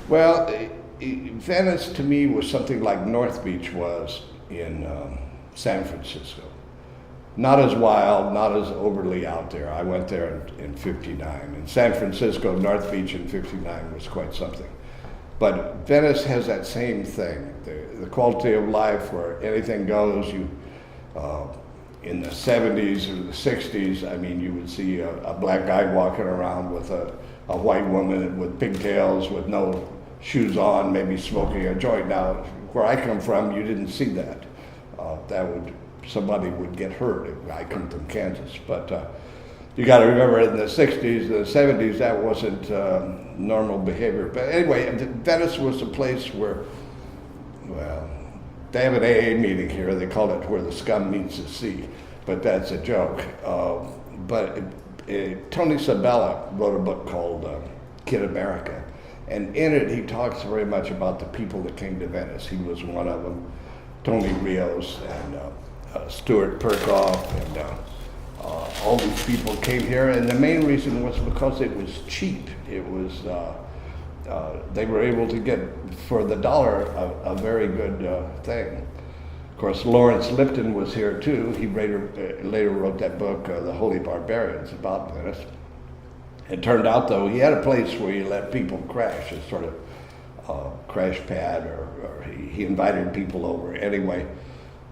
Well, Venice to me was something like North Beach was in San Francisco. Not as wild, not as overly out there. I went there in 59. In San Francisco, North Beach in 59 was quite something. But Venice has that same thing, the quality of life where anything goes. In the 70s or the 60s, I mean, you would see a black guy walking around with a white woman with pigtails with no shoes on, maybe smoking a joint. Now, where I come from, you didn't see that. Somebody would get hurt. I come from Kansas, but you got to remember in the 60s, the 70s, that wasn't normal behavior. But anyway, Venice was a place where, well, they have an AA meeting here. They call it where the scum meets the sea, but that's a joke. Tony Sabella wrote a book called Kid America, and in it he talks very much about the people that came to Venice. He was one of them, Tony Rios and Stuart Perkoff, and all these people came here, and the main reason was because it was cheap. It was they were able to get for the dollar a very good thing. Of course, Lawrence Lipton was here too. He later wrote that book, The Holy Barbarians, about Venice. It turned out though he had a place where he let people crash, a sort of crash pad, or he invited people over. Anyway,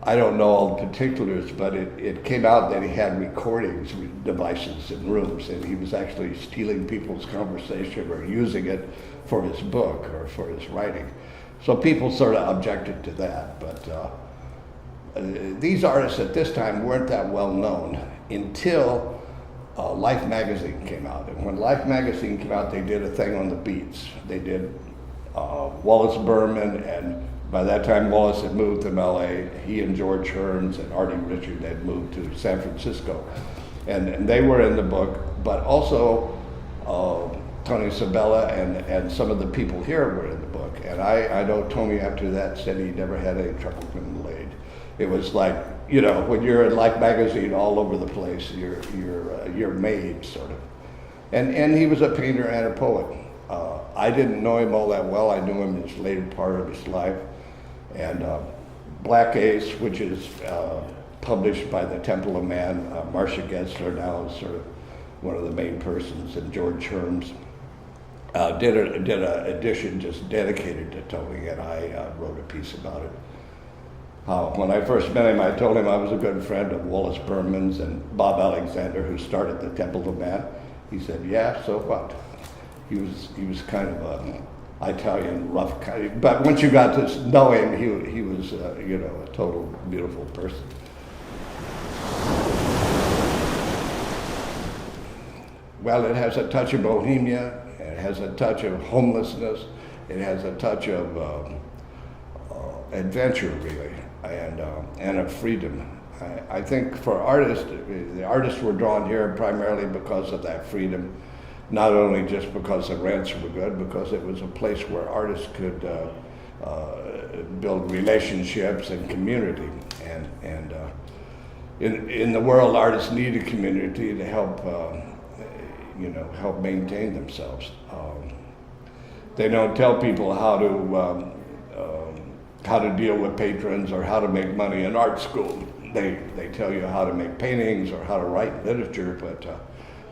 I don't know all the particulars, but it came out that he had recordings devices in rooms, and he was actually stealing people's conversation or using it for his book or for his writing. So people sort of objected to that, but these artists at this time weren't that well known until Life magazine came out. And when Life magazine came out, they did a thing on the Beats. They did Wallace Berman, and by that time Wallace had moved to LA. He and George Hearns and Artie Richard had moved to San Francisco. And they were in the book, but also Tony Sabella and some of the people here were in the book. And I know Tony after that said he never had any trouble getting laid. It was like, you know, when you're in Life magazine all over the place, you're made, sort of. And he was a painter and a poet. I didn't know him all that well. I knew him in his later part of his life. And Black Ace, which is published by the Temple of Man, Marcia Getzler now is sort of one of the main persons, and George Hearns did an edition just dedicated to Tony, and I wrote a piece about it. When I first met him, I told him I was a good friend of Wallace Berman's and Bob Alexander, who started the Temple of Man. He said, "Yeah, so what?" He was kind of a Italian rough kind, but once you got to know him, he was you know, a total beautiful person. Well, it has a touch of bohemia. It has a touch of homelessness. It has a touch of adventure, really, and of freedom. I think for artists, the artists were drawn here primarily because of that freedom, not only just because the rents were good, because it was a place where artists could build relationships and community. And in the world, artists need a community to help, you know, help maintain themselves. They don't tell people how to deal with patrons or how to make money in art school. They tell you how to make paintings or how to write literature, but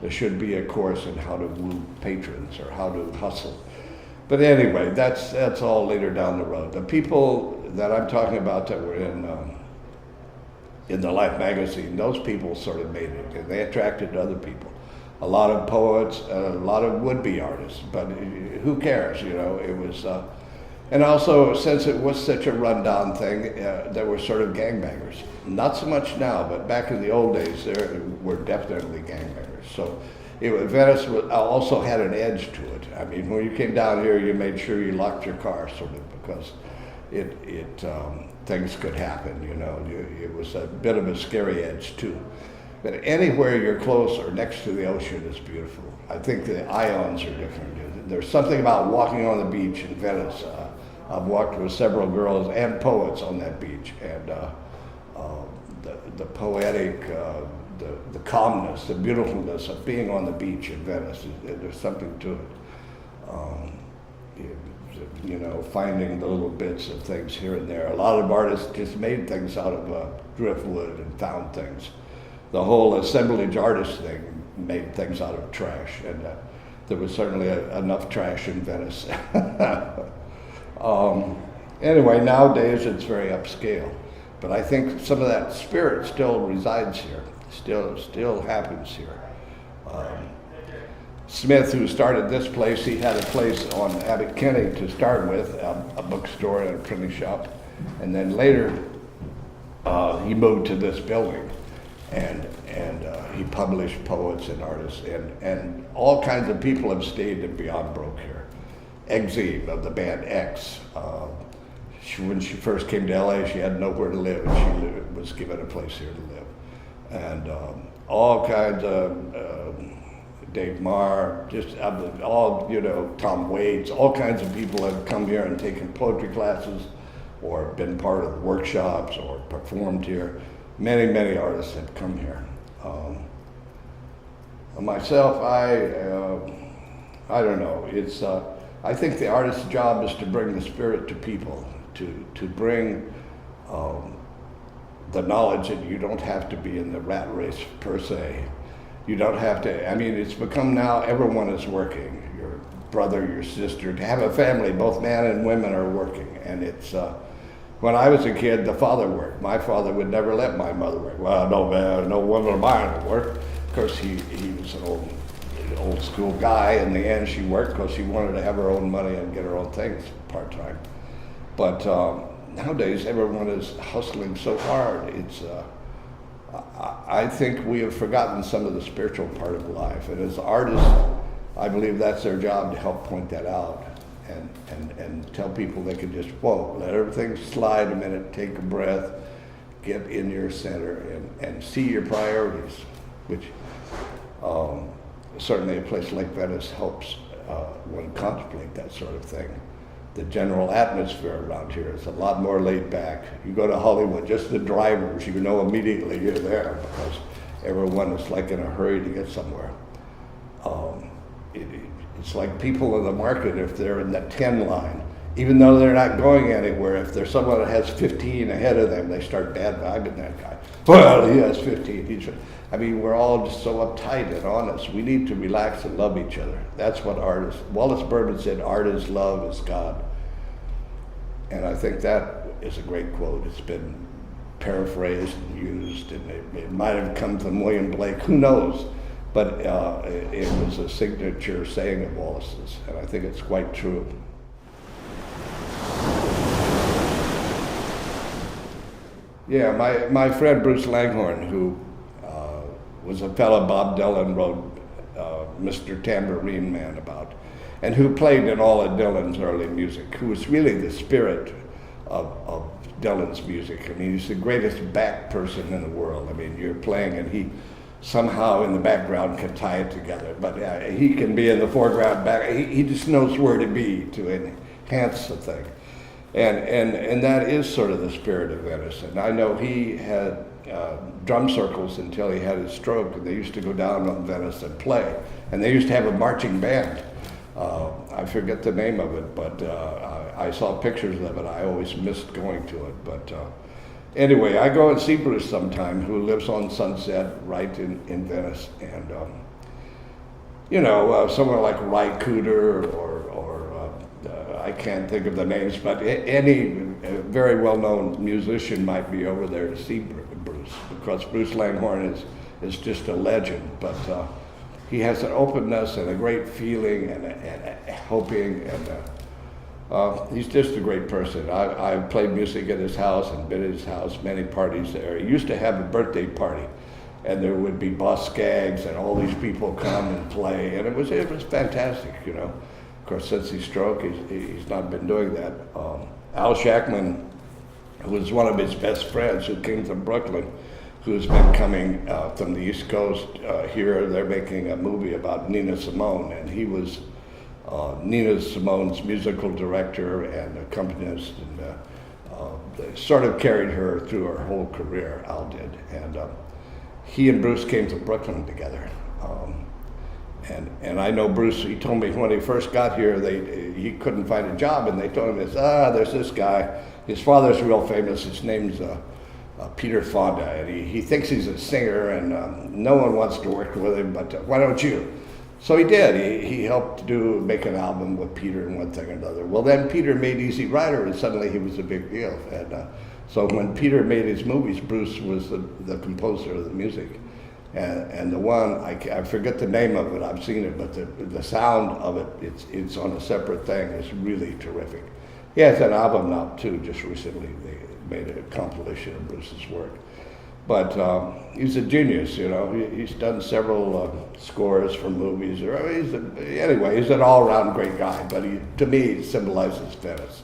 there should be a course in how to woo patrons or how to hustle. But anyway, that's all later down the road. The people that I'm talking about that were in the Life magazine, those people sort of made it, and they attracted other people. A lot of poets, a lot of would-be artists, but who cares, you know? It was, and also, since it was such a rundown thing, there were sort of gangbangers. Not so much now, but back in the old days, there were definitely gangbangers. So Venice also had an edge to it. I mean, when you came down here, you made sure you locked your car, sort of, because things could happen, you know. It was a bit of a scary edge, too. But anywhere you're close or next to the ocean is beautiful. I think the ions are different. There's something about walking on the beach in Venice. I've walked with several girls and poets on that beach, and the poetic, the calmness, the beautifulness of being on the beach in Venice, there's something to it. you know, finding the little bits of things here and there. A lot of artists just made things out of driftwood and found things. The whole assemblage artist thing made things out of trash, and there was certainly enough trash in Venice. Anyway, nowadays it's very upscale, but I think some of that spirit still resides here, still happens here. Smith, who started this place, he had a place on Abbot Kinney to start with, a bookstore and a printing shop, and then later he moved to this building, and he published poets and artists, and all kinds of people have stayed in Beyond Baroque here. Exene of the band X. When she first came to LA, she had nowhere to live, and she was given a place here to live. And all kinds of Dave Marr, just all, you know, Tom Waits, all kinds of people have come here and taken poetry classes or been part of workshops or performed here. Many, many artists have come here. Myself, I don't know. It's I think the artist's job is to bring the spirit to people, to bring the knowledge that you don't have to be in the rat race per se. You don't have to, I mean, it's become now everyone is working. Your brother, your sister, to have a family, both men and women are working. And it's, when I was a kid, the father worked. My father would never let my mother work. Well, no woman of mine would work. Of course, he was an old school guy. In the end, she worked because she wanted to have her own money and get her own things part-time. But nowadays, everyone is hustling so hard. It's, I think we have forgotten some of the spiritual part of life. And as artists, I believe that's their job to help point that out and tell people they can just, whoa, let everything slide a minute, take a breath, get in your center and see your priorities, which certainly a place like Venice helps one contemplate that sort of thing. The general atmosphere around here is a lot more laid back. You go to Hollywood, just the drivers, you know immediately you're there because everyone is like in a hurry to get somewhere. It's like people in the market, if they're in the 10 line, even though they're not going anywhere, if there's someone that has 15 ahead of them, they start bad-vibing that guy. Well, he has 15. I mean, we're all just so uptight and honest. We need to relax and love each other. That's what Wallace Berman said, art is love, is God. And I think that is a great quote. It's been paraphrased and used, and it might have come from William Blake, who knows? But it was a signature saying of Wallace's, and I think it's quite true. Yeah, my friend Bruce Langhorne, who was a fellow Bob Dylan wrote Mr. Tambourine Man about, and who played in all of Dylan's early music, who was really the spirit of Dylan's music. I mean, he's the greatest back person in the world. I mean, you're playing and he somehow in the background can tie it together, but he can be in the foreground, back. He just knows where to be to enhance the thing. And that is sort of the spirit of Venice. And I know he had drum circles until he had his stroke, and they used to go down on Venice and play. And they used to have a marching band. I forget the name of it, but I saw pictures of it. I always missed going to it. But anyway, I go and see Bruce sometime, who lives on Sunset right in Venice. And, you know, someone like Ry Cooder or I can't think of the names, but any very well-known musician might be over there to see Bruce, because Bruce Langhorne is just a legend. But he has an openness and a great feeling and hoping, and he's just a great person. I've played music at his house and been at his house, many parties there. He used to have a birthday party, and there would be Boss Skaggs and all these people come and play, and it was fantastic, you know. Of course, since his stroke, he's not been doing that. Al Shackman, who was one of his best friends, who came from Brooklyn, who's been coming from the East Coast here. They're making a movie about Nina Simone, and he was Nina Simone's musical director and accompanist, and sort of carried her through her whole career, Al did. And he and Bruce came to Brooklyn together. And I know Bruce, he told me when he first got here, he couldn't find a job, and they told him, there's this guy. His father's real famous. His name's Peter Fonda, and he thinks he's a singer, and no one wants to work with him, but why don't you? So he did. He helped make an album with Peter and one thing or another. Well, then Peter made Easy Rider, and suddenly he was a big deal. And so when Peter made his movies, Bruce was the composer of the music. And the one, I forget the name of it, I've seen it, but the sound of it, it's on a separate thing. It's really terrific. He has an album now too, just recently. They made a compilation of Bruce's work. But he's a genius, you know. He's done several scores for movies. Anyway, he's an all-around great guy, but to me, he symbolizes Venice.